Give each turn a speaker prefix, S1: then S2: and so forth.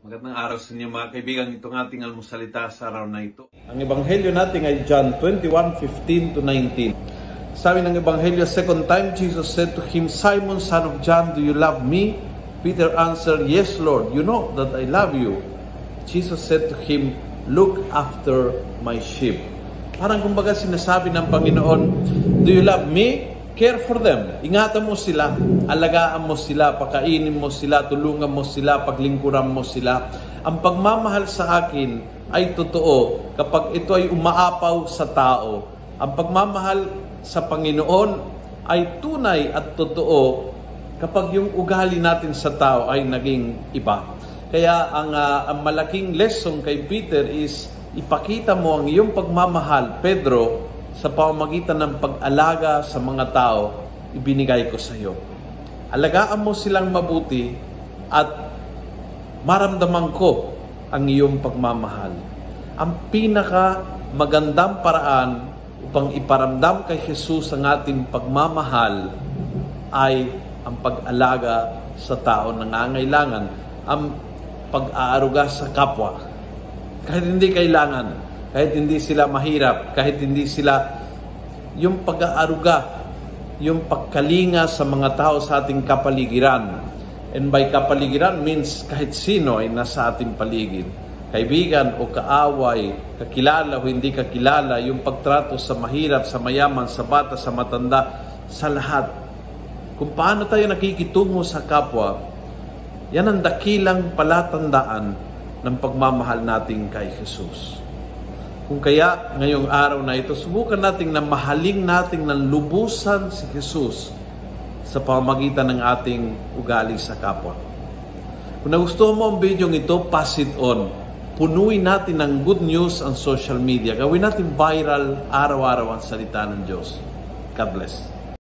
S1: Magandang araw sa inyo mga kaibigan. Itong ating almusalita sa araw na ito.
S2: Ang ebanghelyo natin ay John 21:15-19. Sabi ng ebanghelyo, second time Jesus said to him, Simon, son of John, do you love me? Peter answered, Yes, Lord, you know that I love you. Jesus said to him, Look after my sheep. Parang kumbaga sinasabi ng Panginoon, do you love me? Care for them. Ingatan mo sila, alagaan mo sila, pakainin mo sila, tulungan mo sila, paglingkuran mo sila. Ang pagmamahal sa akin ay totoo kapag ito ay umaapaw sa tao. Ang pagmamahal sa Panginoon ay tunay at totoo kapag yung ugali natin sa tao ay naging iba. Kaya ang malaking lesson kay Peter is ipakita mo ang iyong pagmamahal, Pedro, sa pamamagitan ng pag-alaga sa mga tao, ibinigay ko sa iyo. Alagaan mo silang mabuti at maramdaman ko ang iyong pagmamahal. Ang pinaka magandang paraan upang iparamdam kay Jesus ang ating pagmamahal ay ang pag-alaga sa tao na nangangailangan, ang pag-aaruga sa kapwa. Kahit hindi kailangan, kahit hindi sila mahirap, kahit hindi sila yung pag-aaruga, yung pagkalinga sa mga tao sa ating kapaligiran. And by kapaligiran means kahit sino ay nasa ating paligid. Kaibigan o kaaway, kakilala o hindi kakilala, yung pagtrato sa mahirap, sa mayaman, sa bata, sa matanda, sa lahat. Kung paano tayo nakikitungo sa kapwa, yan ang dakilang palatandaan ng pagmamahal natin kay Jesus. Kung kaya, ngayong araw na ito, subukan natin na mahalin natin ng lubusan si Jesus sa pamamagitan ng ating ugali sa kapwa. Kung nagustuhan mo ang video ito, pass it on. Punuin natin ng good news ang social media. Gawin natin viral araw-araw ang salita ng Diyos. God bless.